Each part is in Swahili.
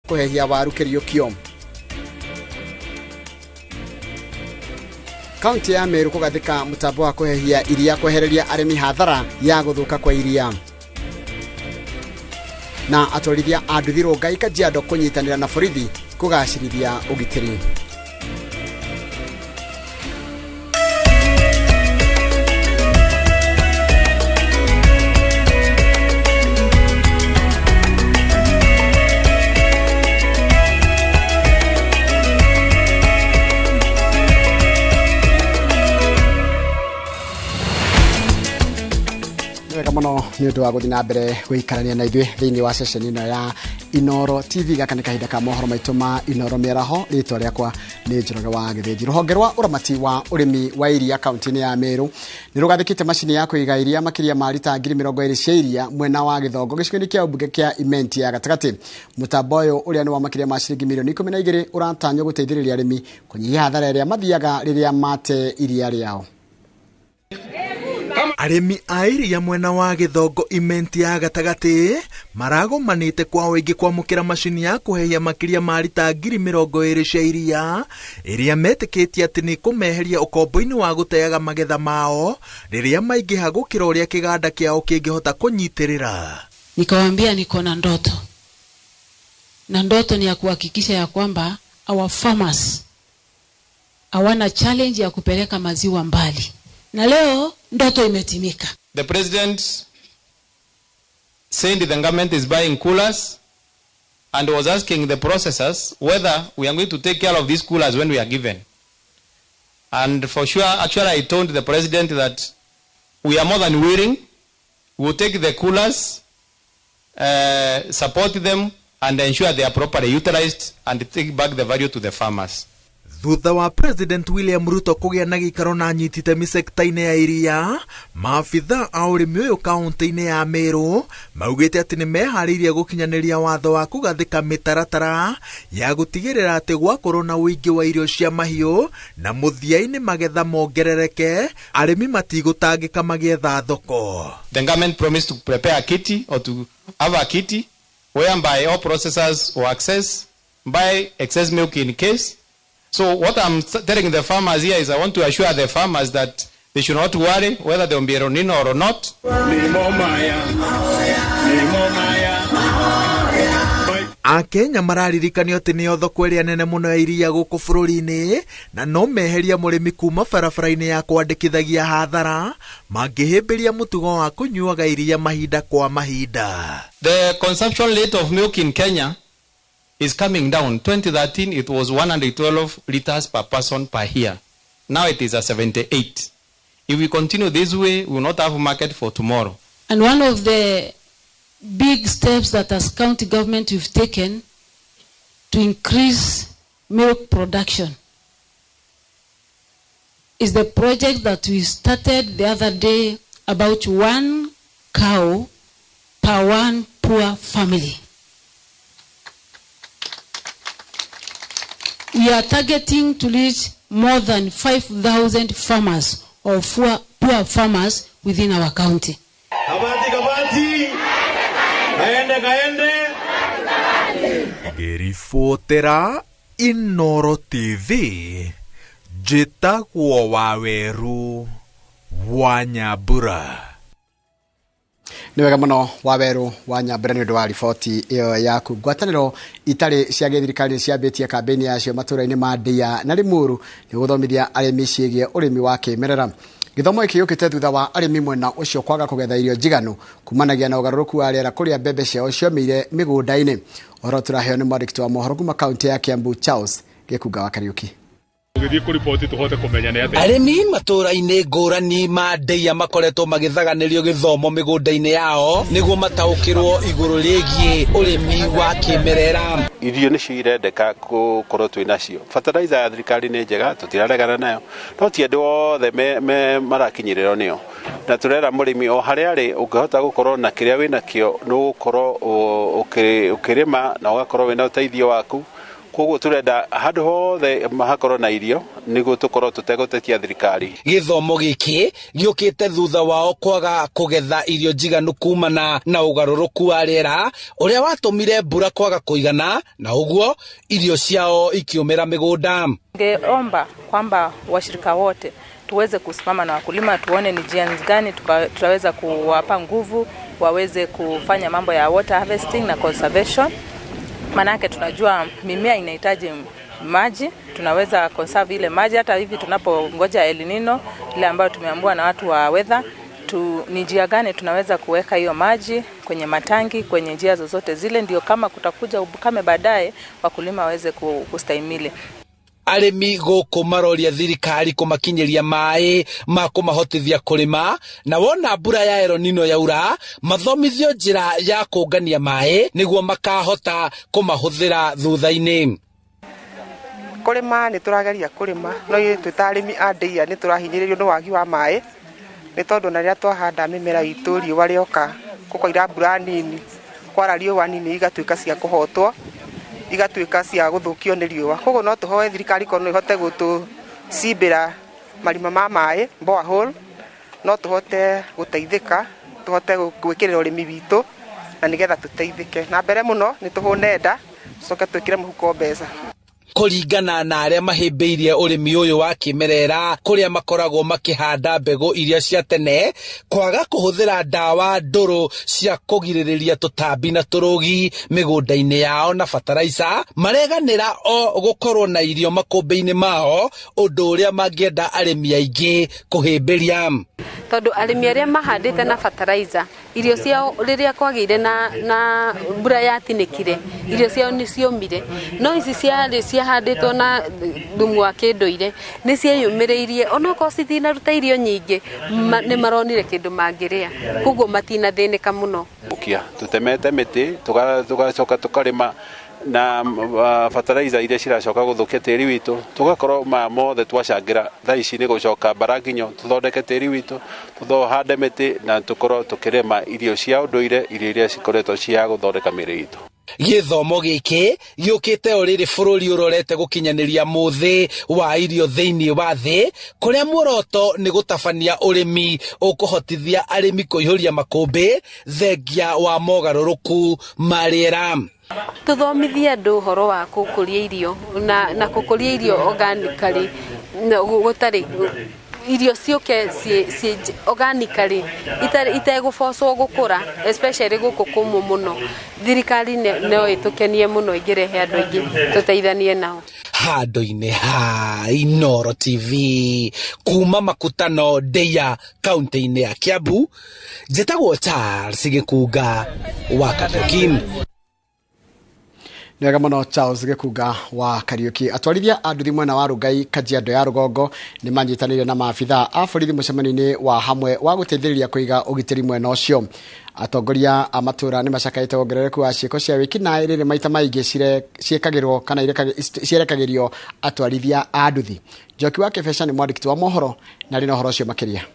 kuhehia waru Keriokio. Kaunti ya Meru kugathika mutambo wa kuhehia iria kwehereria arimi hathara ya guthuka kwa iria. Na atwarithia a nduthi Rongai Kajiado kunyitanira na borithi kugacirithia ugitiri. Kamono niundu wa guthina mbere guikarania na ithuĩ thiini wa session ino ya Inooro TV gaka nĩ kahinda ka mohoro maitũ ma Inooro Mĩaraho. Rĩtwa rĩakwa nĩ Njoroge wa Gĩthĩnji. Rũhonge rwa ũramati wa ũrĩmi wa iria kaunti-inĩ ya Meru nĩ rũgathĩkĩte macini ya kũiga iria makĩria ma lita 20,000 cia iria mwena wa Gĩthongo gĩcigo-inĩ kĩa ũmbunge kĩa Imenti ya gatagatĩ. Mũtambo ũyũ ũrĩa nĩ wa makĩria ma ciringi mirioni 12 ũratanywo gũteithĩrĩria arĩmi kũnyihia hathara ĩrĩa mathiaga rĩrĩa mate iria rĩao. Arimi a iria mwena wa Gĩthongo Imenti ya gatagatĩ maragomanĩte kwa ũingĩ kwamũkĩra macini ya kũhehia makĩria ma lita 20,000 cia iria ĩrĩa metĩkĩtie atĩ nĩ kũmeheria ũkombo-inĩ wa gũteaga magetha mao rĩrĩa maingĩha gũkĩra ũrĩa kĩganda kĩao kĩngĩhota kũnyitĩrĩra. Nikawaambia niko na ndoto, na ndoto ni ya kuhakikisha ya kwamba our farmers hawana challenge ya kupeleka maziwa mbali, na leo ndoto imetimika. The president said the government is buying coolers and was asking the processors whether we are going to take care of these coolers when we are given. And for sure, actually I told the president that we are more than willing. We will take the coolers, support them and ensure they are properly utilized and take back the value to the farmers. Thutha wa President William Ruto kũgĩa na gĩikaro na nyititemi sekta-inĩ ya iria, maabitha a ũrĩmi ũyũ kaunti-inĩ ya Meru maugĩte atĩ nĩ meharĩirie gũkinyanĩria watho wa kũgathĩka mĩtaratara ya gũtigĩrĩra atĩ gwakorwo na ũingĩ wa irio cia mahiũ na mũthia-inĩ magetha mongerereke, arĩmi matigũtangĩka magĩetha thoko. The government promised to prepare a kitty or to have a kitty whereby all processors will access buy excess milk in case. So what I'm telling the farmers here is I want to assure the farmers that they should not worry whether they will be El Nino or not. Akenya mararirikanio atĩ nĩyo thoko ĩrĩa nene mũno ya iria gũkũ bũrũri-inĩ na no meheria mũrĩmi kuma barabara-inĩ ya kwandĩkithagia hathara mangĩhĩmbĩria mũtugo wa kũnyuaga iria mahinda kwa mahinda. The consumption rate of milk in Kenya is coming down. 2013 it was 112 liters per person per year. Now it is at 78. If we continue this way, we will not have a market for tomorrow. And one of the big steps that as county government we've taken to increase milk production is the project that we started the other day about 1 cow per 1 poor family. We are targeting to reach more than 5,000 farmers or poor farmers within our county. Gerifotera Inooro TV Jitagwo Waweru Wanyabura. Nĩ wega mũno Waweru wa Nyambura nĩ ũndũ wa riboti ĩyo yaku. Ngwatanĩro itarĩ cia gĩthirikari ciambĩtie kambeni yacio matũũra-inĩ ma Ndia na Limuru nĩ gũthomithia arĩmi ciĩgiĩ ũrĩmi wa kĩmerera. Gĩthomo gĩkĩ gĩũkĩte thutha wa arĩmi mwena ũcio kwaga kũgetha irio njiganu kumanagia na ũgarũrũku wa rĩera kũrĩa mbembe ciao ciomĩire mĩgũnda-inĩ. Ũhoro tũraheo nĩ mwandĩki wa mohoro kuma kaunti ya Kiambu Charles Gĩkunga wa Kariuki. Arĩmi matũũra-inĩ ngũrani ma Ndia makoretwo magĩthaganĩrio gĩthomo mĩgũnda-inĩ yao nĩguo mataũkĩrwo igũrũ rĩgiĩ ũrĩmi wa kĩmerera. Irio nĩcio irendeka gũkorwo twĩ nacio. Fertilizer ya thirikari nĩ njega, tũtiraregana nayo, no ti andũ othe marakinyĩrĩrwo nĩyo. Na tũrera mũrĩmi o harĩa arĩ ũngĩhota gũkorwo na kĩrĩa wĩna kĩo nĩ gũkorwo ũkĩrĩma na ũgakorwo wĩna ũteithio waku. Koguo turenda handũ hothe mahakorwo na irio niguo tukorwo tutegutetia thirikari. Githomo giki giukite thutha wao kwaga kugetha irio njiganu kumana na ugaruruku wa riera uria watumire mbura kwaga kuigana na uguo irio ciao ikiumira migunda. Ningeomba kwamba washirika wote tuweze kusimama na wakulima, tuone ni njia gani tutaweza kuwapa nguvu waweze kufanya mambo ya water harvesting na conservation. Manake tunajua mimea inahitaji maji, tunaweza conserve ile maji hata hivi tunapongoja El Nino ile ambayo tumeambiwa na watu wa weather. Ni njia gani tunaweza kuweka hiyo maji kwenye matangi, kwenye njia zozote zile, ndio kama kutakuja ukame baadaye wakulima waweze kustahimili. Arimi guku maroria thirikari kumakinyiria mai ma kumahotithia kulima, na wona mbura ya El Nino yaura mathomithio njira ya kungania mai niguo makahota kumahuthira thutha-ini. Kulima ni turageria kulima no tutarimi andia ni turahinyiririo ni wagi wa mai, ni tondu na ria twahanda mimera itu riũa rioka kukoira mbura nini kwara riũa nini igatuika cia kuhotwo, igatuika cia guthukio ni riũa. Koguo no tuhoe thirikari kono ihote gutucimbira marima ma mai borehole, no tuhote guteithika, tuhote gwikirira urimi witu na nigetha tuteithike na mbere muno ni tuhune nda coke twikire muhuko mbeca. Kuringana na aria mahimbiirie urimi uyu wa kimerera kuria makoragwo makihanda mbegu iria cia tene, kwaga kuhuthira ndawa nduru cia kugiririria tutambi na turugi migunda-ini yao na fertilizer, mareganira o gukorwo na irio makumbi-ini mao, undu uria mangienda arimi aingi kuhimbiria. Tondu arimi aria mahandite na fertilizer irio ciao riria kwagire na mbura yatinikire irio ciao ni ciomire, no ici ciahanditwo na thumu wa kinduire ni cieyumiriirie onako citinaruta irio nyingi ni maronire kindu mangiria, koguo matinathinika muno. Tutemete miti tugacoka tukarima na fertilizer iria ciracoka guthukia tiri witu, tugakorwo mothe twacangira thaa ici ni gucoka baraginyo tuthondeke tiri witu, tuthohande miti na tukorwo tukirima irio cia unduire, irio iria cikoretwo cia guthondeka miri itu. Githomo giki giukite uriri bururi urorete gukinyaniria muthi wa irio thiini wa thi, kuria muoroto ni gutabania urimi ukuhotithia arimi kuihuria makumbi thengia wa mogaruruku ma riera. Tuthomithie andu uhoro wa gukuria irio na gukuria irio organically, gutari irio ciuke ci organically itegufocwo gukura, especially guku kumu muno. Thirikari no itukenie muno igirehe andu aingi tuteithanie nao. Handu-ini ha Inooro TV kuma makutano Ndeia kaunti-ini ya Kiambu, njitagwo Charles Gikuga wa Kariuki. Nega muno Charles Gikuga wa Kariuki. Atwarithia a nduthi mwena wa Rugai Kajiado ya Rugongo ni manyitanire na maabitha a borithi mucemanio-ini wa hamwe wa guteithĩrĩria kuiga ugitiri mwena ucio. Atongoria a matura ni macakaite wongerereku wa ciiko cia wiki na irire maita maingi ciekagirwo kana cierekagĩrio atwarithia a nduthi. Njoki wa Kebesha ni mwandĩki wa mohoro na rino horo cio makiria.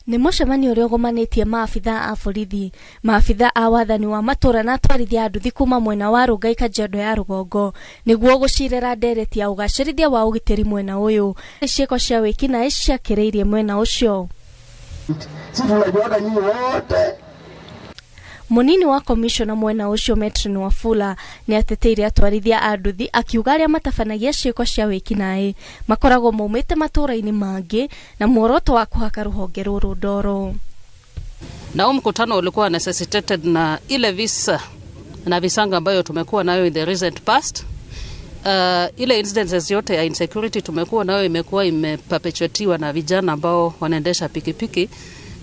Ni mucemanio uria ugomanĩtie maabitha a borithi, maabitha a wathani wa matura na atwarithia a nduthi kuma mwena wa Rugai Kajiado ya Rugongo niguo gucirĩra ndereti ya ugacĩrithia wa ugitĩri mwena uyu. Ciiko cia wiki na ciakĩrĩirie mwena ucio. Munini wa komishona mwena ucio Metrin Wafula ni ateteire atwarithia a nduthi akiuga aria matabanagia ciiko cia wiki nae makoragwo maumite matura-ini mangi na muoroto wa kuhaka ruhonge ruru ndoro. Na mkutano ulikuwa necessitated na ile visa na visanga ambayo tumekuwa nayo in the recent past. Ile incidences yote ya insecurity tumekuwa nayo imekuwa imeperpetuatiwa na vijana ambao wanaendesha pikipiki,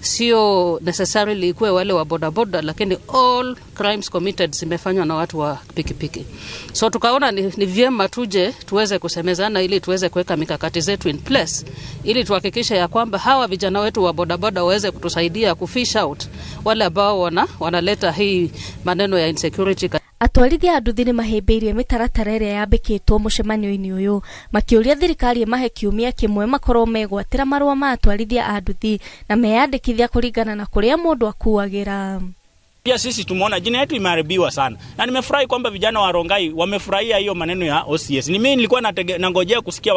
sio necessarily kuwe wale wa bodaboda, lakini all crimes committed zimefanywa na watu wa pikipiki. So tukaona ni vyema tuje tuweze kusemezana ili tuweze kuweka mikakati zetu in place ili tuhakikishe ya kwamba hawa vijana wetu wa bodaboda waweze kutusaidia kufish out wale ambao wanaleta hii maneno ya insecurity. Atwarithia a nduthi ni mahĩmbĩirie mĩtaratara ĩrĩa yambĩkĩtwo mũcemanio-inĩ ũyũ, makĩũria thirikari mahe kiumia kĩmwe makorwo megwatĩra marũa ma atwarithia a nduthi na meyandĩkithia kũringana na kũrĩa mũndũ akuagĩra. Pia sisi tumeona jina yetu imeharibiwa sana. Na nimefurahi kwamba vijana wa Rongai wamefurahia hiyo maneno ya OCS. Mimi nilikuwa nangojea kusikia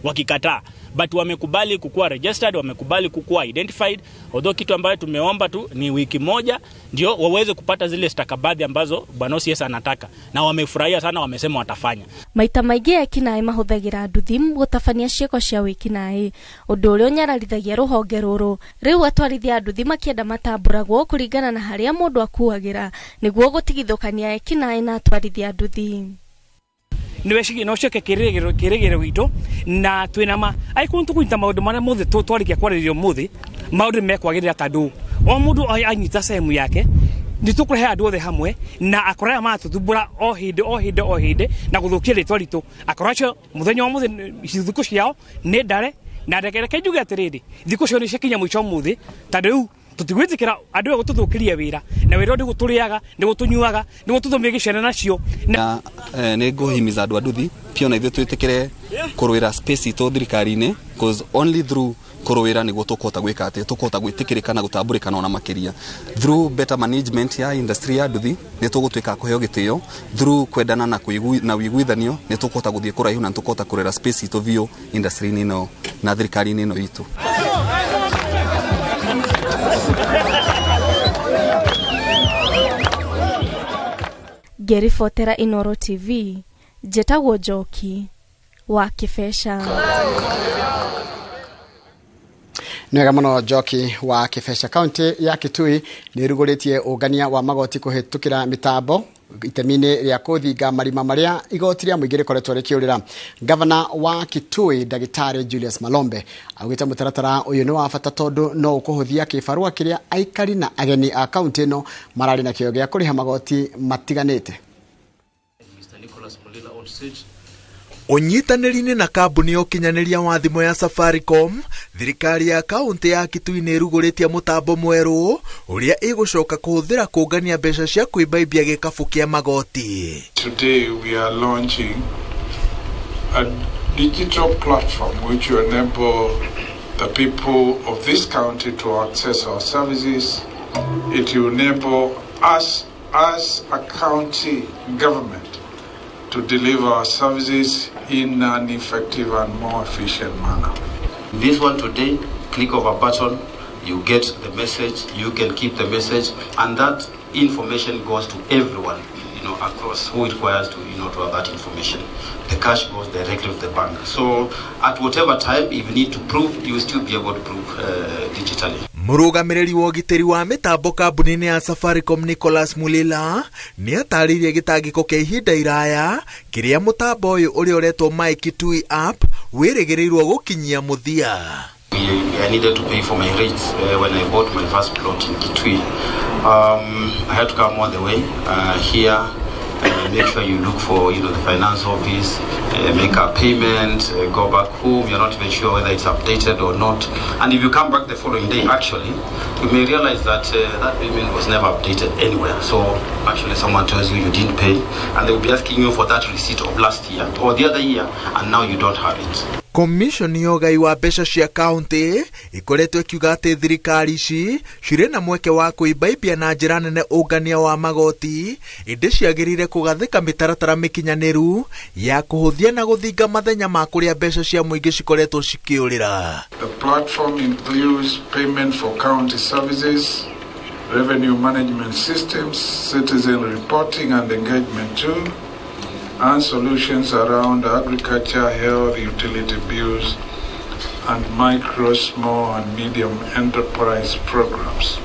wakikataa. But wamekubali kukuwa registered, wamekubali kukuwa identified. Although kitu ambayo tumeomba tu ni wiki moja ndio waweze kupata zile stakabadhi ambazo bwana OCS anataka. Na wamefurahia sana, wamesema watafanya. Maita maingĩ ekinaĩ mahũthagĩra nduthi gũtabania ciĩko cia wĩkinaĩ, ũndũ ũrĩa ũnyaralithagia rũhonge rũrũ. Rĩu atwarithia a nduthi makĩenda matambũragwo kũringana na harĩa mũndũ akuagĩra nĩguo gũtigithũkania ekinaĩ na atwarithia a nduthi. Niweshiki no cioke kirigire wito na twinama aikuntu kuita maundu mara mothe twarikia kwaririo mothe maundu mekwagirira tandu o mundu anyita sehemu yake nditukurehe andu othe hamwe na akorera matuthumbura o hinde na guthukia ritwa ritu akoracho muthenya wa mothe ithuku ciao ni ndare na ndekereke njuge atiriri thiku cio ni cikinya mwicho mothe tandu tutigwitikira andu gututhukiria wira na wira ndi guturiaga ndi gutunyuaga ndi gututhomia gicene nacio na ni nguhimiza andu anduthi pia na ithu twitikire kurwira space ito thirikari-ini because only through kurwira ni gutukota gwika ati tukota gwitikirika na gutamburika na makiria through better management ya industry ya nduthi ni tugutwika kuheo gitio through kwendana na wiguithanio ni tukota guthie kuraihu na tukota kurwira space ito vio industry-ini no na thirikari-ini no itu. Ngĩribotera Inooro TV, njĩtagwo Njoki wa Kĩbesha. Nĩwega mũno Njoki wa Kĩbesha. Kaunti ya Kitui nĩ ĩrugũrĩtie ũngania wa magoti kũhetũkĩra mitambo itemi-inĩ rĩa kũthinga marima marĩa igoti rĩa mũingĩ rĩkoretwo rĩkĩũrĩra. Gavana wa Kitui Ndagĩtarĩ Julius Malombe augĩte mũtaratara ũyũ nĩ wa bata tondũ no ũkũhũthia kĩbarũa kĩrĩa aikari na ageni a kaunti ĩno mararĩ na kĩo gĩa kũrĩha magoti matiganĩte. Unyitanĩri-inĩ na kambuni ya ũkinyanĩria wa thimũ ya Safaricom, thirikari ya kaunti ya Kitui nĩ ĩrugũrĩtie mũtambo mwerũ ũrĩa ĩgũcoka kũhũthĩra kũngania mbeca cia kwĩmbaimbia gĩkabũ kĩa magoti. Today we are launching a digital platform which will enable the people of this county to access our services. It will enable us as a county government to deliver our services in an effective and more efficient manner. This one today, click of a button, you get the message, you can keep the message, and that information goes to everyone, across who requires to, to have that information. The cash goes directly to the bank. So at whatever time, if you need to prove, you will still be able to prove digitally. Mũrũgamĩrĩri wa ũgitĩri wa mĩtambo kambuni-inĩ ya Safaricom Nicholas Mulila nĩ atarĩirie gĩtangĩko kĩa ihinda iraya kĩrĩa mũtambo ũyũ ũrĩa ũretwo My Kitui app wĩrĩgĩrĩirwo gũkinyia mũthia. I needed to pay for my rates when I bought my first plot in Kitui. I had to come all the way here. Make sure you look for the finance office, make a payment, go back home. You're not even sure whether it's updated or not. And if you come back the following day, actually, you may realize that that payment was never updated anywhere. So actually someone tells you didn't pay, and they will be asking you for that receipt of last year or the other year, and now you don't have it. Commission ya ũgai wa mbeca cia kaunti ikoretwo ikiuga atĩ thirikari ici cirĩ na mweke wa kwĩmbaimbia na njĩra nene ũngania wa magoti, ĩndĩ ciagĩrĩire kũgathĩka mĩtaratara mĩkinyanĩru ya kũhũthia na gũthinga mathenya ma kũrĩa mbeca cia mũingĩ cikoretwo cikĩũrĩra. The platform includes payment for county services, revenue management systems, citizen reporting and engagement tool, and solutions around agriculture, health, utility bills, and micro, small, and medium enterprise programs.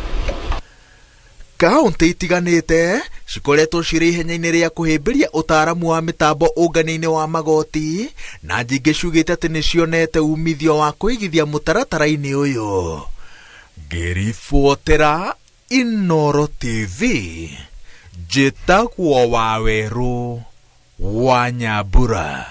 Kaunti itiganĩte cikoretwo cirĩ ihenya-inĩ rĩa kũhĩmbĩria ũtaaramu wa mĩtambo ũngania-inĩ wa magoti, na nyingĩ ciugĩte atĩ nĩ cionete umithio wa kũigithia mũtaratara-inĩ ũyũ. Ngĩribotera Inooro TV, njĩtagwo Waweru wa Nyambura.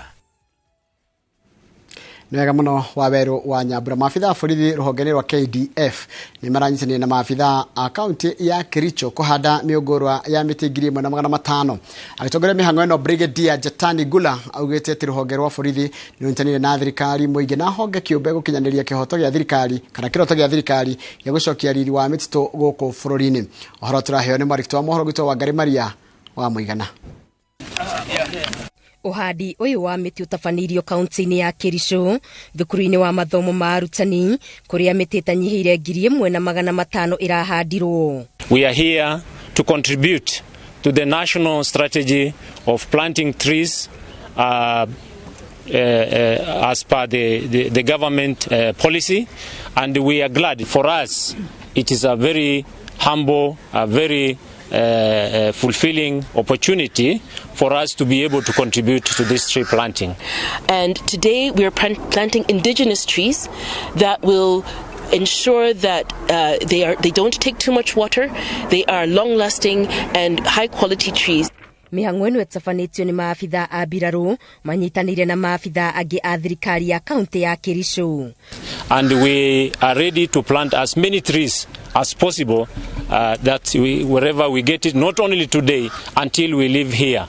Nwega muno Waweru wa Nyambura. Maafitha borithi ruhongeni rwa KDF ni maranyitania na maafitha a kaunti ya Kericho kuhanda miungurwa ya miti 1,500. Agitongoria mihango ino Brigadier Jatani Gula augite ati ruhonge rwa borithi ni runyitanire na thirikari muingi na honge kiumbe gukinyaniria kihoto gya thirikari kana kiroto gya thirikari ya gucokia riri wa mititu guku bururi-ini. Ohoro turaheo ni mwarikito wa mohoro gwitwo Wangari Maria wa Muigana. Uhandi uyu wa miti utabanirio kaunti-ini ya Kericho thukuru-ini wa mathomo ma arutani kuria miti tanyihire 1,500 irahandirwo. We are here to contribute to the national strategy of planting trees as per the government policy, and we are glad. For us, it is a very humble, a very fulfilling opportunity for us to be able to contribute to this tree planting. And today we are planting indigenous trees that will ensure that they don't take too much water, they are long-lasting and high-quality trees. Mihango ino etafanitio ni maafitha a biraru manyitanire na maafitha agi a thirikari ya kaunti ya Kericho. And we are ready to plant as many trees as possible that wherever we get it, not only today until we live here.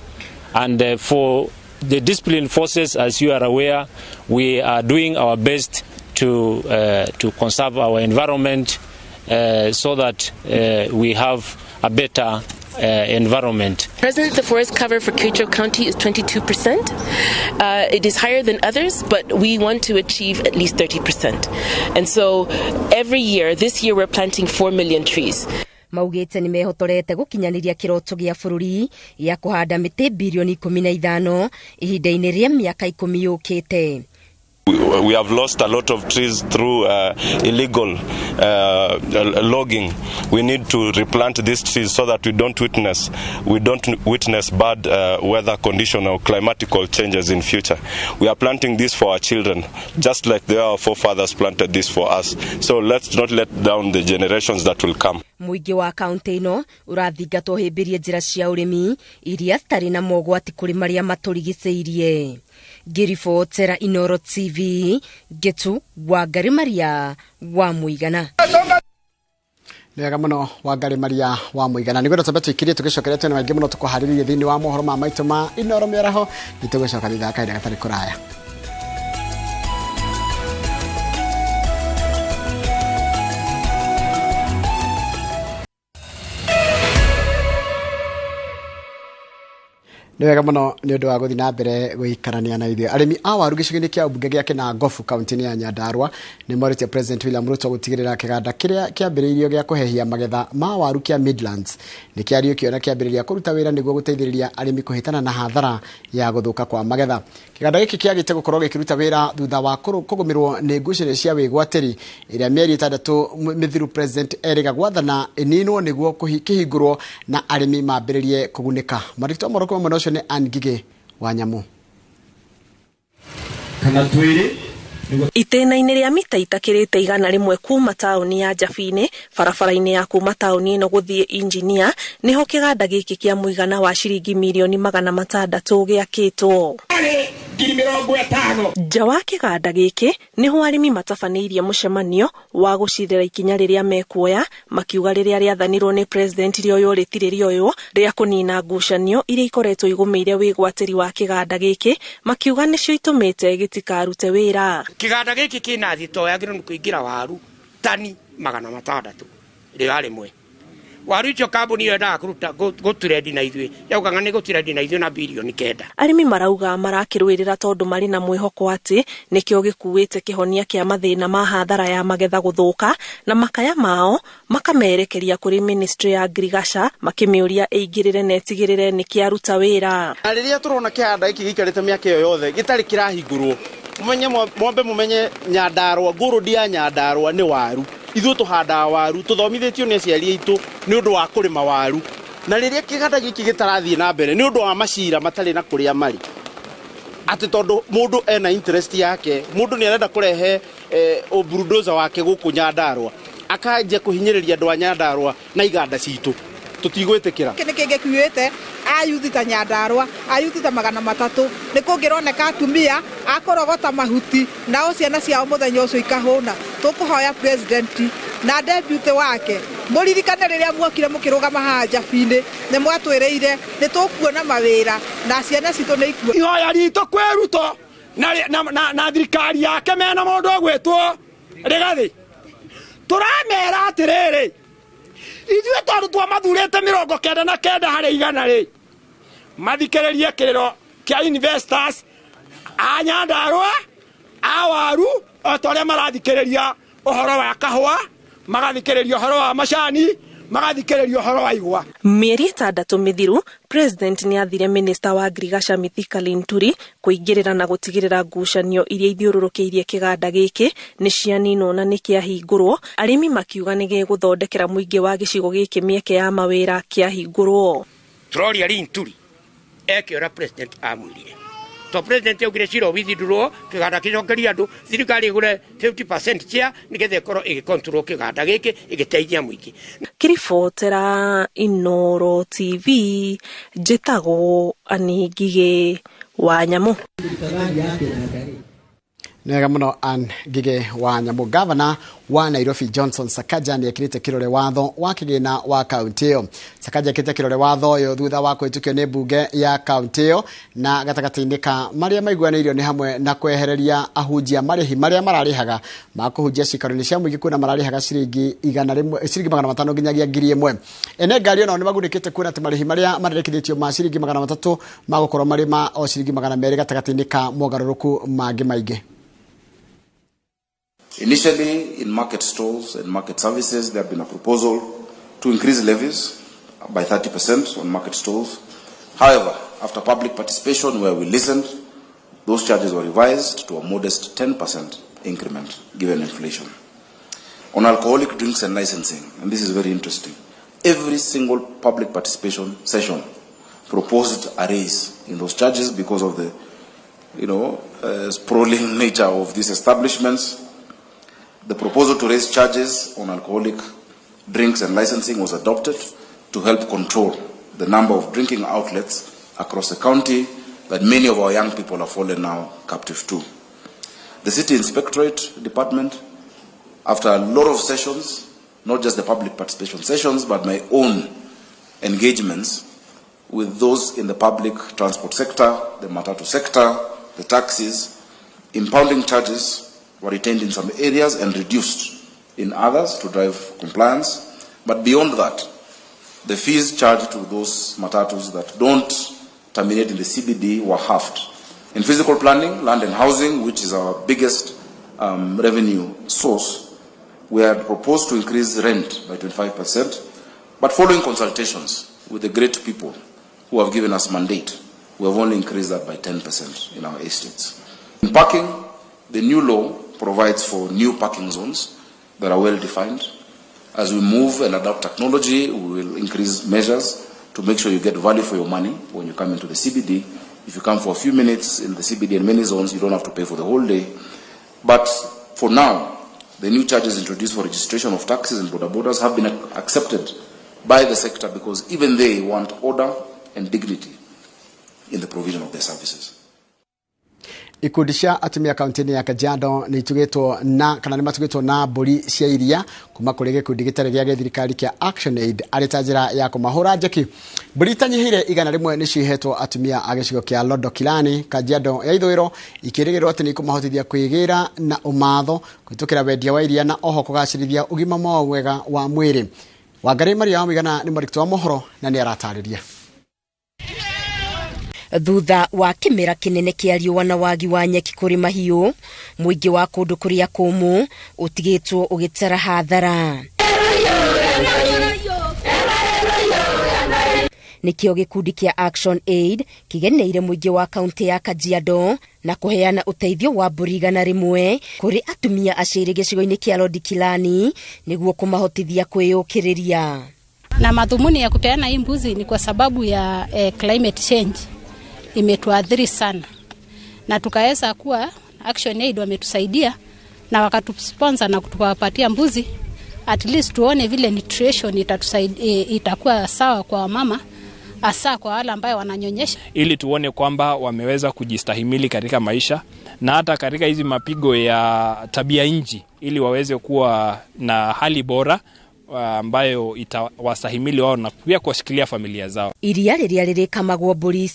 And for the disciplined forces, as you are aware, we are doing our best to conserve our environment so that we have a better environment. Presently, the forest cover for Kericho County is 22%. It is higher than others, but we want to achieve at least 30%. And so every year, this year we're planting 4 million trees. Maugite ni mehotorete gukinyaniria kiroto gia bururi ya kuhanda miti bilioni 15 ihinda-ini ria miaka 10 yukite. We have lost a lot of trees through illegal logging. We need to replant these trees so that we don't witness bad weather condition or climatical changes in future. We are planting this for our children, just like our forefathers planted this for us. So let's not let down the generations that will come. Muingi wa kaunti ino urathingatwo himbirie njira cia urimi iria stari na mogwati kuri maria maturigiceirie. Girifotera Inooro TV getu Wangari Maria wa Muigana. Nega muno Wangari Maria wa Muigana. Nigwenda tumbe twikirie tugicokeria twena maingi muno tukuhariririe thiini wa mohoro ma maitu ma Inooro Mĩaraho nitugicoka thutha kaida gatari kuraya. Niwega muno ni undu wa guthi na mbere guikarania na ithuĩ. Arĩmi a waru gĩcigo-inĩ kĩa mbunge gĩa Kinangofu kaunti-inĩ ya Nyandarua nĩ morĩtie President William Ruto gũtigĩrĩra kĩganda kĩrĩa kĩambĩrĩirio gĩa kũhehia magetha ma waru kĩa Midlands nĩ kĩario kĩona kĩambĩrĩria kũruta wĩra nĩguo gũteithĩrĩria arĩmi kũhĩtana na hathara ya gũthũka kwa magetha. Kĩganda gĩkĩ kĩagĩte gũkorwo gĩkĩruta wĩra thutha wa kũgũmĩrwo nĩ ngucanio cia wĩgwatĩri ĩrĩa mĩeri 6 mĩthiru President erĩga gwathana ĩninwo nĩguo kĩhingũrwo na arĩmi mambĩrĩrie kũgunĩka. Marĩtwa moroko mũno ũcio nĩ Angige wa Nyamu. Kana twĩrĩ Itĩna-inĩ rĩa mita itakĩrĩte 100 kuma taũni ya Njabine, barabara-inĩ ya kuma taũni ĩno gũthiĩ Injinia, nĩho kĩganda gĩkĩ kĩa mũigana wa ciringi milioni 600 gĩakĩtwo. Nja wa kĩganda gĩkĩ nĩho arĩmi matabanĩirie mũcemanio wa gũcirĩra ikinya rĩrĩa mekuoya, makiuga rĩrĩa rĩathanirwo nĩ President Rĩoyũ rĩtirĩ rĩoyũ rĩa kũnina ngucanio iria ikoretwo igũmĩire wĩgwatĩri wa kĩganda gĩkĩ, makiuga nĩcio itũmĩte gĩtikarute wĩra. Kĩganda gĩkĩ kĩna thito yagĩrĩirwo kũingĩra waru tani 600 rĩrĩa rĩmwe. Waru icio kambuni yendaga kũruta gũturendi na ithuĩ yaugaga nĩ gũturendi na ithuĩ na bilioni 9. Arĩmi marauga marakĩrũĩrĩra tondũ marĩ na mwĩhoko atĩ nĩkĩo gĩkuĩte kĩhonia kĩa mathĩna ma hathara ya magetha gũthũka, na makaya mao makamerekeria kũrĩ Ministry ya Agriculture makĩmĩũria ĩingĩrĩre na ĩtigĩrĩre nĩ kĩaruta wĩra. Na rĩrĩa tũrona kĩganda gĩkĩ gĩikarĩte mĩaka ĩyo yothe gĩtarĩ kĩrahingũrwo, mumenye Nyandarua, ngũrũndi ya Nyandarua nĩ waru. Ithuĩ tũhandaga waru, tũthomithĩtio nĩ aciari aitũ nĩ ũndũ wa kũrĩma waru. Na rĩrĩa kĩganda gĩkĩ gĩtarathiĩ na mbere nĩ ũndũ wa macira matarĩ na kũrĩa marĩ. Atĩ tondũ mũndũ ena interest yake, mũndũ nĩ arenda kũrehe bulldozer wake gũkũ Nyandarua, akanjia kũhinyĩrĩria andũ a Nyandarua na iganda citũ. tutigwitikira kene kenge kuite ayuthi ta Nyandarua ayuthi ta 300 ni kungironeka atumia akorogota mahuti na ciana ciao muthenya ucio ikahuna tukuhoya president na deputy wake muririkane riria mwokire mukirugama haja bini ni mwatwireire ni tukuona mawira na ciana citu ni ikua ihoya rito kweruto na thirikari yake mena mundu agwetwo Rigathi turamera atiriri ithuĩ tondu twamathurĩte 99 harĩ 100 rĩ mathikĩrĩrie kĩrĩro kĩa investors a Nyandarua a waru o ta ũrĩa marathikĩrĩria ũhoro wa kahũa magathikĩrĩria ũhoro wa macani magathikĩrĩria ũhoro wa igwa. Mĩeri 6 mithiru president ni athire minister wa agriculture Mithika Linturi kuingĩrĩra na gũtigĩrĩra ngucanio iria ithiũrũrũkĩirie kĩganda gĩkĩ nĩ cianinwo na nĩ kĩahingũrwo arĩmi makiuga nĩ gĩgũthondekera mũingĩ wa gĩcigo gĩkĩ mĩeke ya mawĩra kĩahingũrwo. Turoria Linturi ekĩora president amwĩrire to president augire ciro withidurwo kĩganda kĩcokeria andũ thirikari igũre 50% cia nĩgetha ĩkorwo ĩgĩcontrol kĩganda gĩkĩ ĩgĩteithia mũingĩ. Kiribotera Inooro TV njĩtagwo Ani Ngigĩ wa Nyamu. Nega muno An Ngigĩ wa Nyamu. Governor wa Nairobi Johnson Sakaja ni ekirite kirore watho wa kigina wa kaunti iyo. Sakaja ekirite kirore watho yo thutha wa kwitukio ni bunge ya kaunti iyo na gatagati-ini ka maria maiguanĩirio ni hamwe na kwehereria ahunjia marĩhi maria mararihaga ma kuhunjia cikaro-inĩ cia mũingĩ kuna mararihaga ciringi 500 nginyagia 1,000. Ene ngari ono ni magunĩkĩte kuona atĩ marĩhi maria mararĩkithĩtio ma ciringi 300 magũkorwo marĩ ma o ciringi 200 gatagati-ini ka mogarũrũku mangĩ maingĩ. Initially, in market stalls and market services, there have been a proposal to increase levies by 30% on market stalls. However, after public participation where we listened, those charges were revised to a modest 10% increment given inflation. On alcoholic drinks and licensing, and this is very interesting, every single public participation session proposed a raise in those charges because of the sprawling nature of these establishments. The proposal to raise charges on alcoholic drinks and licensing was adopted to help control the number of drinking outlets across the county that many of our young people have fallen now captive to. The City Inspectorate Department, after a lot of sessions, not just the public participation sessions, but my own engagements with those in the public transport sector, the matatu sector, the taxis, impounding charges were retained in some areas and reduced in others to drive compliance. But beyond that, the fees charged to those matatus that don't terminate in the CBD were halved. In physical planning, land and housing, which is our biggest revenue source, we had proposed to increase rent by 25%, but following consultations with the great people who have given us mandate, we have only increased that by 10% in our estates. In parking, the new law provides for new parking zones that are well defined. As we move and adopt technology, we will increase measures to make sure you get value for your money when you come into the CBD. If you come for a few minutes in the CBD and many zones, you don't have to pay for the whole day. But for now, the new charges introduced for registration of taxis and border borders have been accepted by the sector because even they want order and dignity in the provision of their services. Ikundi cia atumia kaunti-inĩ ya Kajiado nĩ itugĩtwo na kana nĩ matugĩtwo na mbũri cia iria kuma kũrĩ gĩkundi gĩtarĩ gĩa gĩthirikari kĩa Action Aid arĩ ta njĩra ya kũmahũra njeki. Mbũri itanyihĩire 100 nĩ cihetwo atumia a gĩcigo kĩa Londo Kilani, Kajiado ya ithũĩro, ikĩrĩgĩrĩrwo atĩ nĩ ikũmahotithia kwĩgĩra na ũmatho kũhĩtũkĩra wendia wa iria na oho kũgacĩrithia ũgima mwega wa mwĩrĩ. Wangari Maria wa Migana nĩ mũrikĩti wa mohoro na nĩ aratarĩria. Thutha wa kĩmera kĩnene kĩa riũa na wagi wa nyeki kũrĩ mahiũ, mũingĩ wa kũndũ kũrĩa kũmũ ũtigĩtwo ũgĩtara hathara. Nikĩo gĩkundi kĩa Action Aid kĩgeneire mũingĩ wa kaunti ya Kajiado na kũheana ũteithio wa mbũri 100 kũrĩ atumia acĩrĩ gĩcigo-inĩ kĩa Londo Kilani nĩguo kũmahotithia kwĩyũkĩrĩria. Na madhumuni ya kupeana hii mbuzi ni kwa sababu ya climate change imetuadhiri sana, na tukaweza kuwa Action Aid wametusaidia na wakatusponsor na kutupatia mbuzi at least tuone vile nutrition itakuwa sawa kwa mama, hasa kwa wale ambao wananyonyesha, ili tuone kwamba wameweza kujistahimili katika maisha na hata katika hizi mapigo ya tabia nchi, ili waweze kuwa na hali bora ambayo itawastahimili wao na pia kuwashikilia familia zao. Iria riria ririkamagwo mbũri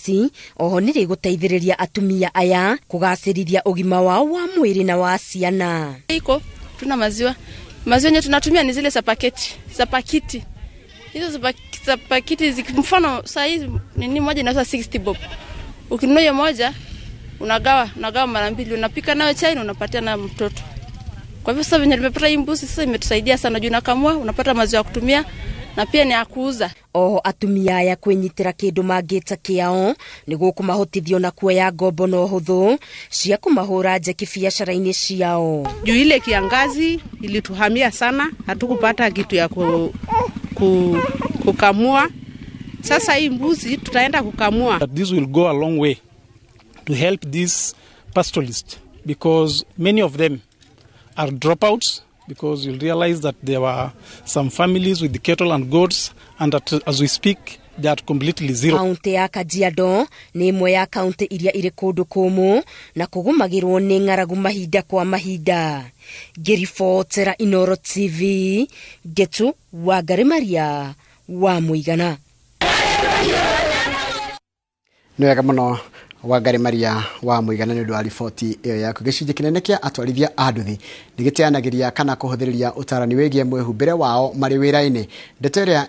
oho nĩ rĩgũteithĩrĩria atumia aya kũgacĩrithia ũgima wao wa mwĩrĩ na wa ciana. Iko tuna maziwa yenye tunatumia ni zile za pakiti. Hizo za pakiti mfano saa hizi ni moja inaitwa 60 bob. Ukinunua hiyo moja unagawa mara mbili, unapika nayo chai na unapatia na mtoto. Kwa hivyo sasa venye nimepata hii mbuzi sasa imetusaidia sana, juu nakamua unapata maziwa ya kutumia na pia ni ya kuuza. Oho atumia aya kwenyitĩra kĩndũ mangĩta kĩao nĩguo kũmahotithio na kuoya ngombo na ũhũthũ cia kũmahũra njeki biacara-inĩ ciao. Juu ile kiangazi ilituhamia sana, hatukupata kitu ya kukamua. Sasa hii mbuzi tutaenda kukamua. This will go a long way to help these pastoralists, because many of them are dropouts, because you'll realize that there were some families with the cattle and goats, and that as we speak they are completely zero. Kaunti ya Kajiado nĩ imwe ya kaunti iria irĩ kũndũ kũmũ na kũgũmagĩrwo nĩ ng'aragu mahinda kwa mahinda. Ngĩribotera Inooro TV, Getu Wangari Maria wa Mũigana. Nĩ wega mũno Wangari Maria wa Mũigana nĩ ũndũ wa riboti ĩyo yaku. Gĩcunjĩ kĩnene kĩa atwarithia a nduthi nĩgĩteanagĩria kana kũhũthĩrĩria ũtarani wĩgiĩ mwĩhumbĩre wao marĩ wĩra-inĩ. Ndeto ĩrĩa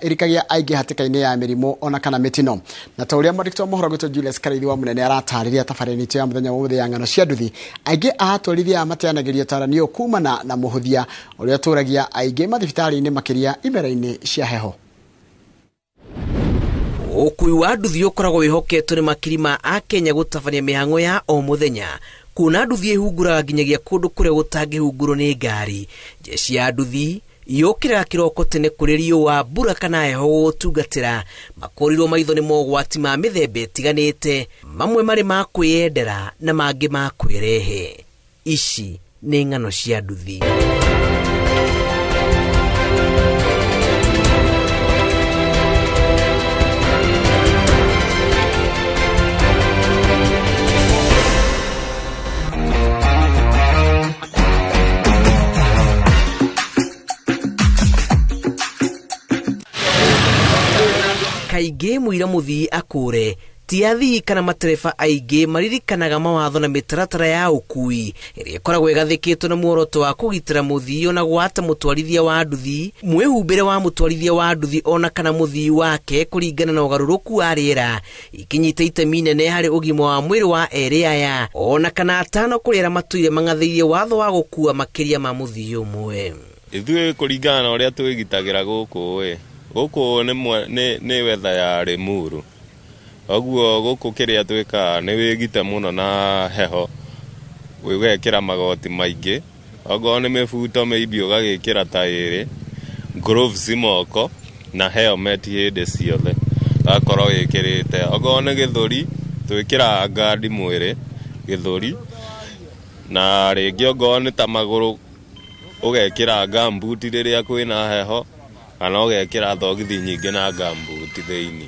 ĩrikagia aingĩ hatĩka-inĩ ya mĩrimũ ona kana mĩtino. Na ta ũrĩa mwandĩki wa mohoro gwĩtwo Julius Karaithi wa Mũnene aratarĩria tabarĩra itũ ya mũthenya wa ũmũthĩ ya ng'ano cia nduthi, aingĩ a atwarithia mateanagĩria ũtarani ũyũ kumana na mũhũthia ũrĩa ũtũragia aingĩ mathibitarĩ-inĩ makĩria imera-inĩ cia heho. Ũkui wa nduthi ũkoragwo wĩhoketwo nĩ makiri ma a Kenya gũtabania mĩhang'o ya o mũthenya, kuona nduthi ĩhunguraga nginyagia kũndũ kũrĩa gũtangĩhungurwo nĩ ngari. Jeshi ya nduthi yũkĩraga kĩroko tene kũrĩ riũa, mbura kana heho gũtungatĩra, makorirwo maitho nĩ mogwati ma mĩthemba ĩtiganĩte, mamwe marĩ ma kwĩyendera na mangĩ ma kwĩrehe. Ici nĩ ng'ano cia nduthi. Kaingĩ mũira mũthii akũre, ti athii kana matereba aingĩ maririkanaga mawatho na mĩtaratara ya ũkui ĩrĩa ĩkoragwo ĩgathĩkĩtwo na muoroto wa kũgitĩra mũthii ona gwata mũtwarithia wa nduthi, mwĩhumbĩre wa mũtwarithia wa nduthi ona kana mũthii wake kũringana na ũgarũrũku wa rĩera, ikinyita itemi inene harĩ ũgima wa mwĩrĩ wa erĩ aya ona kana atano kũrĩa matũire mang'athĩirie watho wa gũkua makĩria ma mũthii ũmwe. Ithuĩ kũringana na ũrĩa twĩgitagĩra gũkũ nĩ wetha ya Limuru. Oguo gũkũ kĩrĩa twĩkaga nĩ wĩgite mũno na heho, wĩgekĩra magoti maingĩ, oguo nĩ mĩbuto mĩimbi ũgagĩkĩra taĩrĩ, gloves moko na helmet hĩndĩ ciothe gakorwo wĩkĩrĩte. Oguo nĩ gĩthũri twĩkĩra ngandi mwĩrĩ gĩthũri, na rĩngĩ oguo nĩ ta magũrũ ũgekĩra gumboot rĩrĩa kwĩna heho, kana ũgekĩra thogithi nyingĩ na gumboot thĩinĩ.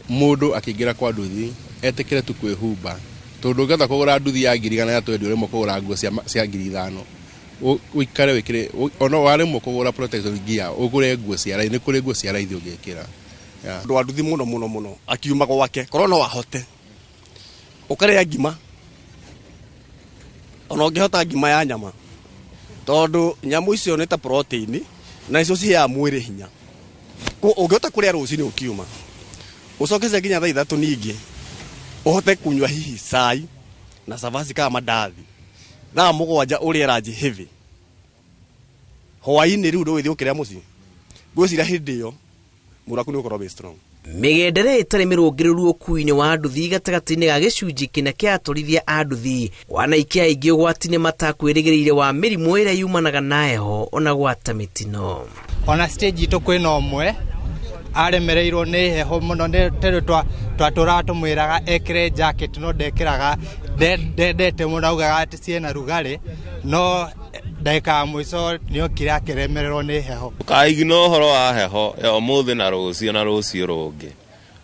Mũndũ akĩingĩra kwa nduthi etĩkĩre tu kwĩhumba, tondũ ũngĩhota kũgũra nduthi ya 1,000 ya twendi ũrĩmwe kũgũra nguo cia 5,000, ũikare wĩkĩre, ona warĩmwe kũgũra protection gear ũgũre nguo cia raithi, nĩ kũrĩ nguo cia raithi ũngĩkĩra. Andũ wa nduthi mũno akiuma gwake korwo no ahote ũkarĩa ngima, ona ũngĩhota ngima ya nyama, tondũ nyamũ icio nĩ ta protein na icio ciheaga mwĩrĩ hinya. Ũngĩhota kũrĩa rũcinĩ ũkiuma ũcokeze nginya thaa 3 ningĩ ũhote kunyua hihi cai na cabaci kana mandathi, thaa 7 ũrĩa ranji heavy, hwaĩ-inĩ rĩu ndũgĩthiĩ ũkĩrĩa mũciĩ. Ngwĩciria hĩndĩ ĩyo mwĩrĩ waku nĩ ũkorwo wĩ strong. Mĩgendere ĩtarĩ mĩrũngĩrĩru ũkui-inĩ wa nduthi gatagatĩ-inĩ ga gĩcunjĩ kĩna kĩa atwarithia a nduthi, wanaikia aingĩ ũgwati-inĩ matakwĩrĩgĩrĩire wa mĩrimũ ĩrĩa yumanaga na heho ona gwata mĩtino. Ona stage itũ kwĩna ũmwe aremereirwo nĩ heho mũno, tondũ twatũratũmwĩraga ekĩre jacket no ndekĩraga, ndendete mũno, augaga atĩ ciĩna rugarĩ no ndagika mwico nio kira kiremererwo ni heho kaigino horo wa heho yo muthi na rucio rungi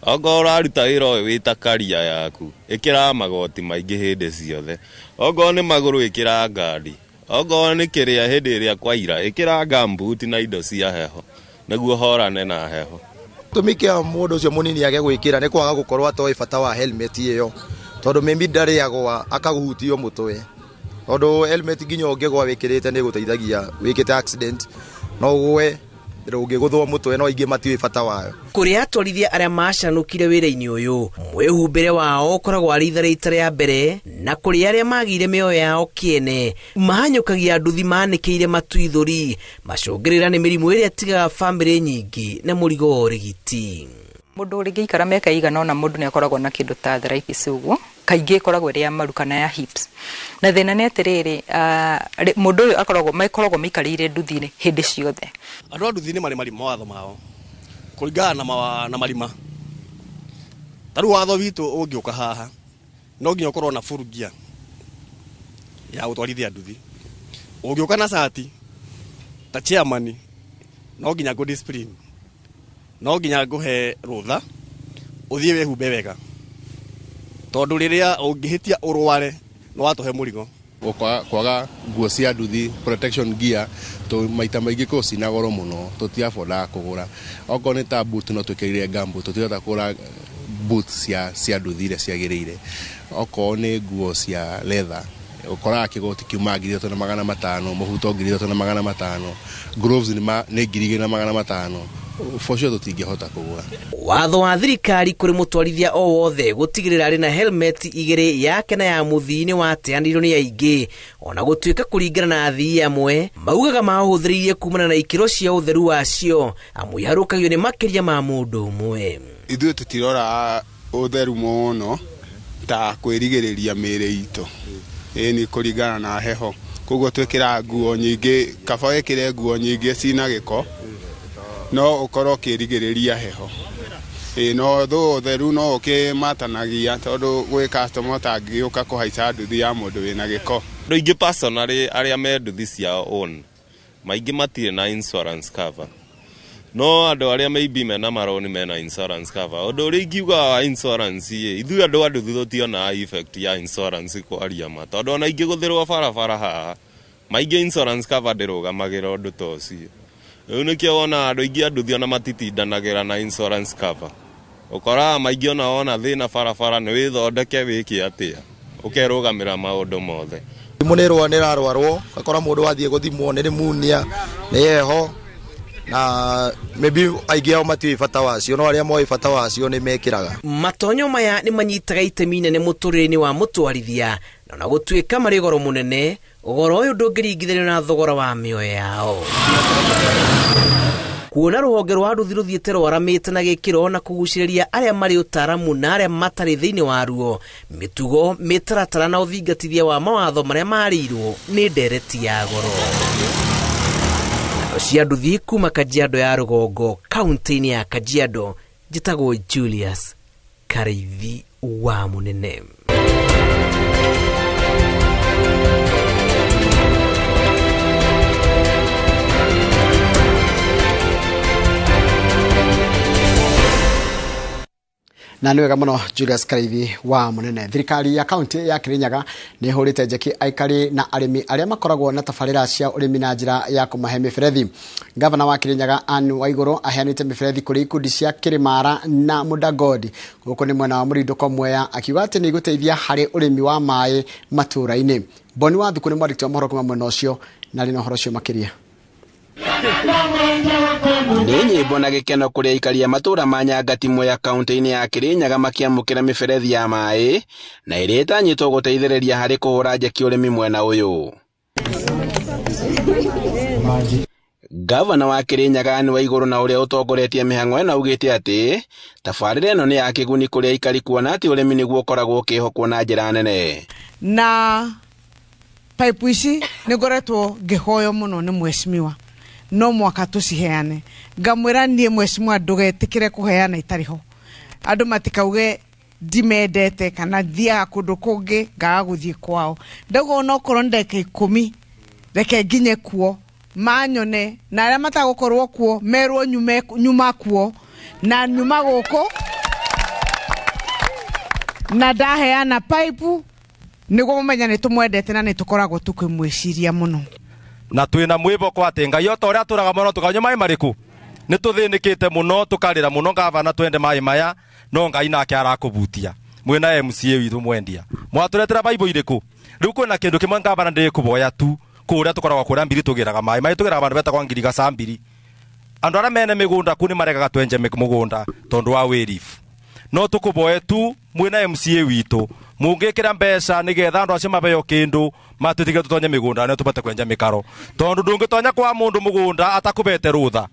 ogo uraruta wira uyu wita karia yaku ikira magoti maingi hindi ciothe ogo ni maguru ikira ngari ogo ni kiria hindi iria kwaira ikira gambuti na indo cia heho niguo horane na heho tumikia mundu ucio munini age gwikira ni kwaga gukorwa toy bata wa helmet iyo tondu maybe ndari agwa akaguhutio mutwe tondu helmet nginya ungegwa wikirite ni guteithagia wikite accident no gwe rugi guthwo mutwe no ingi matiwe bata wayo kuri atwarithia aria macanukire wira-ini uyu mwihumbire wao koragwo ari itharĩita rĩa mbere na kuri aria magire mĩoyo yao kiene mahanyũkagia nduthi manĩkĩire matu ithũri macũngĩrĩra nĩ mĩrimũ ĩrĩa tigaga bamĩrĩ nyingĩ na mũrigo wa ũrigiti. Mũndũ ũrĩgĩikara mĩaka igana ona mũndũ nĩ akoragwo na kĩndũ ta arthritis ũguo kaingĩ ikoragwo ĩrĩ ya maru kana ya hips na thĩna nĩ atĩrĩrĩ mũndũ ũyũ makoragwo maikarĩire nduthi-inĩ hĩndĩ ciothe. Andũ a nduthi-inĩ marĩ mawatho mao kũringana na marima. Tarĩu watho witũ ũngĩũka haha no nginya ũkorwo na full gear ya gũtwarithia nduthi. Ũngĩũka na cati ta chairman no nginya go discipline no nginya nguhe rutha uthie wehumbe wega tondu riria ungihitia urware no watuhe murigo kwaga nguo cia nduthi protection gear to maita maingi ko cinagoro muno tutiaboda kugura oko ni ta boot no twikirire gambo tutihota kugura boot cia nduthi iria ciagirire oko ni nguo cia leather ukora kigoti kiuma 3,500 muhuto 3,500 gloves ni 2,500 for sure tutingihota kugura. Watho wa thirikari kuri mutwarithia o wothe gutigirira ari na helmet igiri yake na ya muthini wateanirwo ni aingĩ ona gutuika kuringana na athii amwe maugaga mahuthiririe kumana na ikiro cia utheru wacio amwiharukagio ni makiria ma mundu umwe. Ithuĩ tutirora utheru muno ta kwirigiriria mĩĩrĩ itũ ni kuringana na heho koguo twikira nguo nyingi kaba wekire nguo nyingi cina giko no ukorwo kirigiriria heho no tho theru no ukimatanagia tondu gwi customer tangiuka kuhaica nduthi ya mundu wina giko ndo ingi personally aria me nduthi cia own maingi matire na insurance cover no andu aria maybe mena maroni mena insurance cover undu uri ingiuga wa insurance ithu andu nduthi tutiona effect ya insurance kwaria ma tondu ona ingi guthirwo barabara haha maingi insurance cover ndirugamagira undu tocio Unikio wona andu ingi nduthi ona matitindanagira na insurance cover ukora maingi ona thina barabara ni withondeke wiki atia ukerugamira maundu mothe munirwa nirarwarwo akora mundu wathie guthimwo ni munia ni yeho na maybe aingi ao matiwi bata wacio no aria moi bata wacio ni mekiraga. Matonyo maya ni manyitaga itemi nene muturire-ini wa mutwarithia na gutuika mari goro munene ugoro uyu ndungiringithanio na thogora wa mĩoyo yao. Kuona ruhonge rwa nduthi ruthiĩte rwaramĩte na gĩkĩro na kũgucĩrĩria arĩa marĩ ũtaramu na arĩa matarĩ thĩinĩ waruo mĩtugo mĩtaratara na ũthingatithia wa mawatho marĩa marĩirwo nĩ ndereti ya goro. Cia nduthi kuma Kajiado ya rũgongo kaunti-inĩ ya Kajiado njĩtagwo Julius Karaithi wa Munene. Na nĩ wega mũno Julius Karaithi wa Munene. Thirikari ya kaunti ya Kirinyaga nĩ hũrĩte njeki aikari na arĩmi arĩa makoragwo na tabarĩra cia ũrĩmi na njĩra ya kũmahe mĩberethi. Gavana wa Kirinyaga Anne Waigũrũ aheanĩte mĩberethi kũrĩ ikundi cia Kĩrĩmara na Mudagodi gũkũ nĩ mwena wa Mũrindũko Mwea akiuga atĩ nĩ igũteithia harĩ ũrĩmi wa maĩ matũũra-inĩ. Boni wa Thuku nĩ mwandĩki wa mohoro kuma mwena ũcio na rĩ na ũhoro ũcio makĩria. Nĩ nyĩmbo na gĩkeno kũrĩ aikari a matũũra ma Nyangati Mwea kaunti-inĩ ya Kirinyaga makĩamũkĩra mĩberethi ya maĩ na ĩrĩa ĩtanyĩtwo gũteithĩrĩria harĩ kũhũra njeki ũrĩmi mwena ũyũ. Gavana wa Kirinyaga Anne Waigũrũ na ũrĩa ũtongoretie mĩhang'o ĩno augĩte atĩ tabarĩra ĩno nĩ ya kĩguni kũrĩ aikari kuona atĩ ũrĩmi nĩguo ũkoragwo ũkĩhokwo na njĩra nene. Na pipe ici nĩ ngoretwo ngĩhoyo mũno nĩ mheshimiwa no mwaka tuciheane ngamwĩra niĩ mheshimiwa ndũgetĩkĩre kũheana itarĩ ho andũ matikauge ndimendete kana thiaga kũndũ kũngĩ ngaga gũthiĩ kwao ndauga ona okorwo ndeka 10 reke nginye kuo manyone na arĩa matagukorwo kuo merwo nyuma kuo na nyuma gũkũ na ndaheana pipe nĩguo mũmenya nĩ tũmwendete na nĩ tũkoragwo tũkĩmwĩciria mũno na twĩna mwĩboko atĩ Ngai o ta ũrĩa atũraga mũno tũkanyua maĩ marĩkũ nĩ tũthĩnĩkĩte mũno tũkarĩra mũno gavana twende maĩ maya no Ngai nake arakũbutia mwĩna MCA witũ mwendia mwatũretera Bible irĩkũ rĩu kwĩna kĩndũ kĩmwe gavana ndĩkũboya tu kũrĩa tũkoragwo kũrĩa mbiri tũgĩraga maĩ tũgĩraga bandu betagwo ngiri gacambiri andu arĩa mene mĩgũnda ku nĩ maregaga twenje mũgũnda tondũ wa wĩrifu no tũkũboye tu mwĩna MCA witũ mũngĩkĩra mbeca nĩgetha andũ acio mabeo kĩndũ matũtige tũtonye mĩgũnda na tũbate kwenja mĩkaro tondũ ndũngĩtonya kwa mũndũ mũgũnda atakũbete rũtha.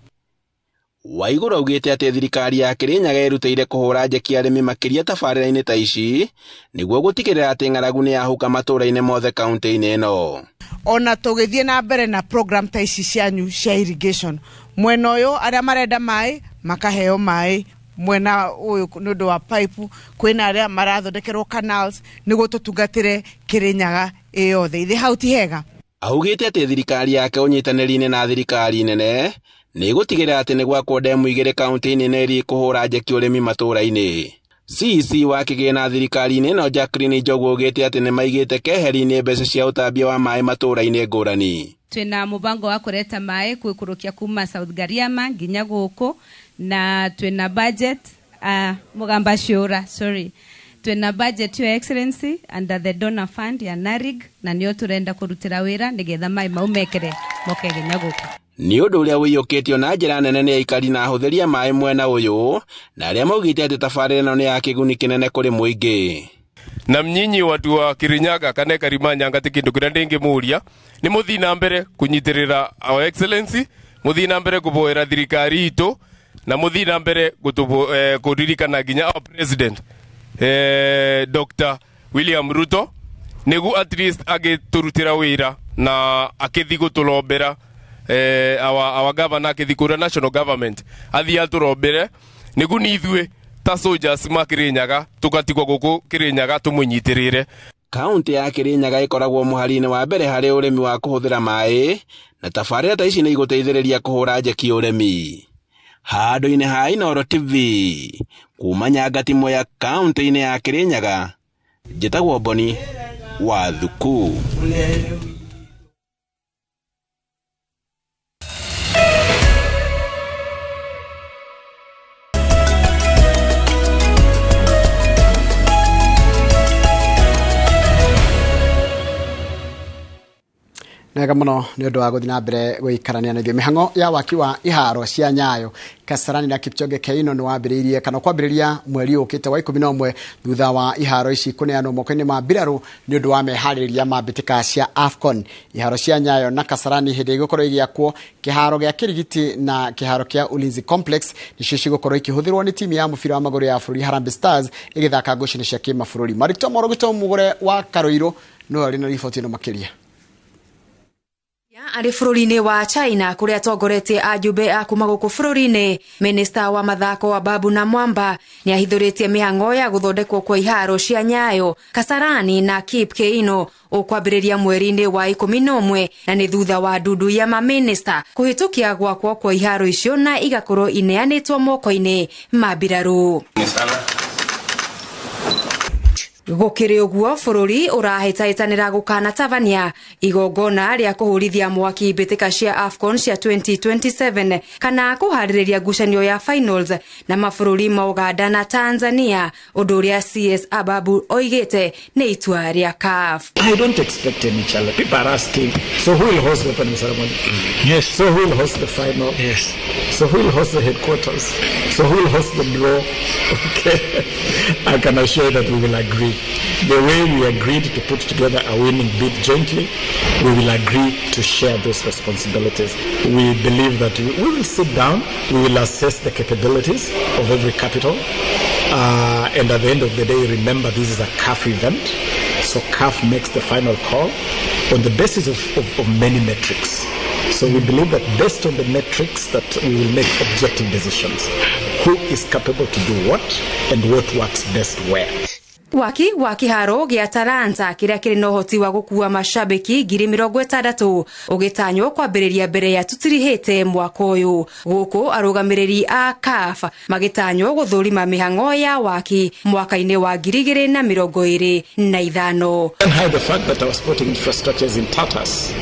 Waigũra augĩte atĩ thirikari ya Kĩrĩnyaga ĩrutĩire kũhũra njeki arĩmi makĩria tabarĩra-inĩ ta ici nĩguo gũtigĩrĩra atĩ ng'aragu nĩ yahuka matũũra-inĩ mothe kaunti-inĩ ĩno. Ona tũgĩthiĩ na mbere na program ta ici cianyu cia irrigation mwena ũyũ arĩa marenda maĩ makaheo maĩ mwena ũyũ nĩ ũndũ wa pipe kwĩna arĩa marathondekerwo canals nĩguo tũtungatĩre Kĩrĩnyaga ĩyothe ithe hau ti hega. Augĩte atĩ thirikari yake ũnyitanĩri-inĩ na thirikari nene nĩ gũtigĩrĩra atĩ nĩ gwakwo ndemu igĩrĩ kaunti-inĩ nĩ kũhũra njeki ũrĩmi matũũra-inĩ. CC wa kĩgĩna thirikari-inĩ ĩno Jacqueline Njogu augĩte atĩ nĩ maigĩte keheri-inĩ mbeca cia ũtambia wa maĩ matũũra-inĩ ngũrani. Twĩna mũbango wa kũreta maĩ kwĩkũrũkia kuma South Gariama nginya gũkũ na twĩna budget mugamba ciũra twĩna budget your excellency under the donor fund ya NARIG na nĩo tũrenda kũrutĩra wĩra nĩgetha maĩ mau mekere moke nginya gũkũ. Nĩ ũndũ ũrĩa wĩiyũkĩtio na njĩra nene nĩ aikari na ahũthĩri a maĩ mwena ũyũ na arĩa maugĩte atĩ tabarĩra ĩno nĩ ya kĩguni kĩnene kũrĩ mũingĩ. Na mnyinyi watu wa Kirinyaga kana Karimanyanga ti kindu kĩrĩa ndĩngĩmũria nĩ mũthii na mbere kũnyitĩrĩra our excellency mũthii na mbere kũboera thirikari itũ na mũthii na mbere kũririkana nginya our president Dr. William Ruto nĩguo at least agĩtũrutĩra wĩra na akĩthi gũtũlombera our governor akĩthi kũrĩa national government athi atũrombere nĩguo nĩ ithuĩ ta soldiers ma Kĩrĩnyaga tũgatigwo gũkũ Kĩrĩnyaga tũmũnyitĩrĩre. Kaunti ya Kĩrĩnyaga ĩkoragwo mũhari-inĩ wa mbere harĩ ũrĩmi wa kũhũthĩra maĩ na tabarĩra ta ici nĩ igũteithĩrĩria kũhũra njeki ũrĩmi. Handũ-inĩ ha Inooro TV kuma Nyangati ya kaunti-inĩ ya Kĩrĩnyaga njĩtagwo Boni wa Thuku. Nega mũno nĩ ũndũ wa gũthiĩ na mbere gũikarania na ithuĩ mĩhang'o ya waki wa iharo cia Nyayo Kasarani na Kipchoge Keino nĩ wambĩrĩirie kana kwambĩrĩria mweri ũkĩte wa 11 thutha wa iharo ici kũneanwo moko-inĩ ma mbirarũ nĩ ũndũ wa meharĩrĩria ma mbĩtĩka cia AFCON. Iharo cia Nyayo na Kasarani hĩndĩ igũkorwo igĩakwo kĩharo gĩa Kĩrigiti na kĩharo kĩa Ulinzi Complex nĩcio cigũkorwo ikĩhũthĩrwo nĩ timu ya mũbira wa magũrũ ya bũrũri Harambee Stars ĩgĩthaka ngucanio cia kĩmabũrũri. Marito Morogito Mugure wa Karoiro no arĩ na riboti ĩno makĩria. Arĩ bũrũri-inĩ wa China kũrĩa atongoretie ajumbe a kuma gũkũ bũrũri-inĩ, minista wa mathako wa Babu na Mwamba nĩ ahithũrĩtie mĩhang'o ya gũthondekwo kwa iharo cia Nyayo, Kasarani na Kip Keino ũkwambĩrĩria mweri-inĩ wa 11 na nĩ thutha wa ndundu ya maminista kũhĩtũkia gwakwo kwa iharo icio na igakorwo ineanĩtwo moko-inĩ ma mbirarũ. Gũkĩrĩ ũguo bũrũri ũrahĩtahĩtanĩra gũkana tabania igongona rĩa kũhũrithia mwaki mbĩtĩka cia AFCON cia 2027 kana kũharĩrĩria ngucanio ya finals na mabũrũri ma Uganda na Tanzania, ũndũ ũrĩa CS Ababu oigĩte nĩ itua rĩa CAF. I don't expect any challenge. People are asking, so who will host the opening ceremony? Yes. So who will host the final? Yes. So who will host the headquarters? So who will host the draw? Okay. I can assure you that we will agree. The way we agreed to put together a winning bid jointly, we will agree to share those responsibilities. We believe that we will sit down, we will assess the capabilities of every capital, and at the end of the day, remember this is a CAF event, so CAF makes the final call on the basis of many metrics. So we believe that based on the metrics that we will make objective decisions. Who is capable to do what and what works best where. Waki wa kiharo gĩa Talanta kĩrĩa kĩrĩ na ũhoti wa gũkuua mashabiki 60,000 ũgĩtanywo kwambĩrĩria mbere ya tũtirihĩte mwaka ũyũ. Gũkũ arũgamĩrĩri a CAF magĩtanywo gũthũrima mĩhang'o ya waki mwaka-inĩ wa 2025. And hide the fact that our sporting infrastructure is in tatters.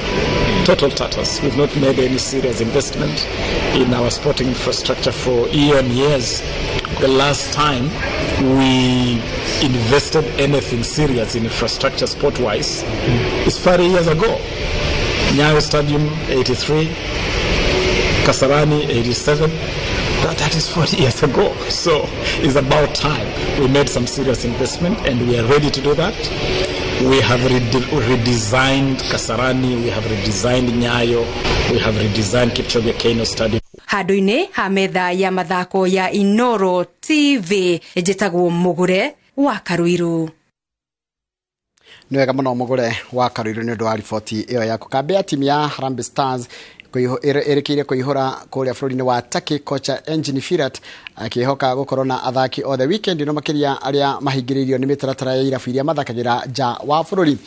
Total tatters. We've not made any serious investment in our sporting infrastructure for years. The last time we invested anything serious in infrastructure sport-wise is 40 years ago. Nyayo Stadium, 83. Kasarani, 87. That is 40 years ago. So it's about time we made some serious investment, and we are ready to do that. We have redesigned Kasarani, we have redesigned Nyayo, we have redesigned Kipchoge Keino Stadium. Handũ-inĩ ha metha ya mathako ya Inooro TV njĩtagwo Mũgũre wa Karuiru. Nĩ wega mũno Mũgũre wa Karuiru nĩ ũndũ wa riboti ĩyo yaku. Kambĩ ya timu ya Harambee Stars erekeire kuihura kuria bũrũri-inĩ wa Turkey. Kocha Engin Firat akihoka gukorwo na athaki o the weekend no makiria aria mahingĩrĩirio nĩ mĩtaratara ya irabu iria mathakagĩra nja wa bũrũri.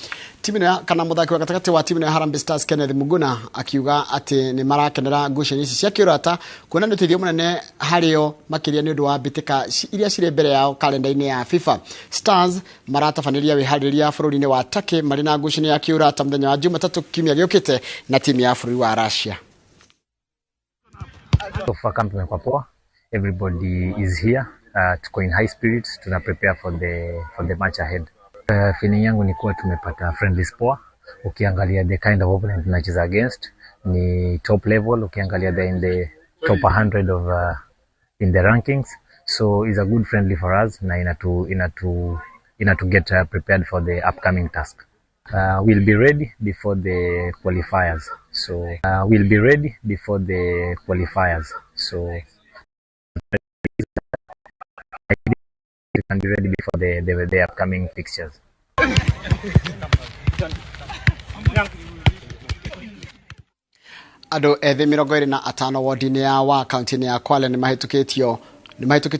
Timu ya kana muthaki wa gatagatĩ wa timu ya Harambee Stars Kenneth Muguna akiuga atĩ nĩ marakenera ngucanio ici cia kĩũrata kuona nĩ ũteithio mũnene harĩo makiria nĩ ũndũ wa mbĩtĩka iria cirĩ mbere yao kalenda-inĩ ya FIFA. Stars maratabanĩria wĩharĩrĩria bũrũri-inĩ wa Turkey marĩ na ngucanio ya kĩũrata mũthenya wa Jumatatu kiumia gĩũkĩte na timu ya bũrũri wa Russia. So far camp imekuwa poa. Everybody is here. Tuko in high spirits. Tuna prepare for the match ahead. Feeling yangu ni kuwa tumepata friendlies poa. Ukiangalia the kind of opponent tunacheza against ni top level. Ukiangalia in the top 100 of in the rankings. So it's a good friendly for us na ina to get prepared for the upcoming task. We'll be ready before the qualifiers. So we'll be ready before the qualifiers. So we can be ready before the upcoming fixtures. Andũ ethĩ 25 ward-inĩ ya wa kaunti-inĩ ya Kwale nĩ mahĩtũkĩtio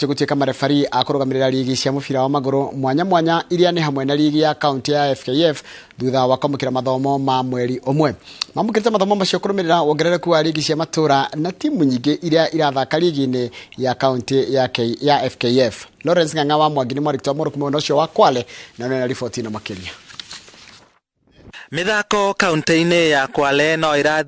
gũtuĩka marefari a kũrũgamĩrĩra ligi cia mũbira wa magũrũ mwanya iria nĩ hamwe na ligi ya kaunti ya FKF thutha wa kwamũkĩra mathomo ma mweri ũmwe. Mamũkĩrĩte mathomo macio kũrũmĩrĩra wongerereku wa ligi cia matũra na timu nyingĩ iria irathaka ligi-inĩ ya kaunti ya FKF. Lawrence Ng'ang'a wa Mwangi nĩ mwarĩkia wa mũrũku mwena ũcio wa Kwale na nĩ riboti na makĩria. Mithako kaunti-inĩ ya Kwale no ira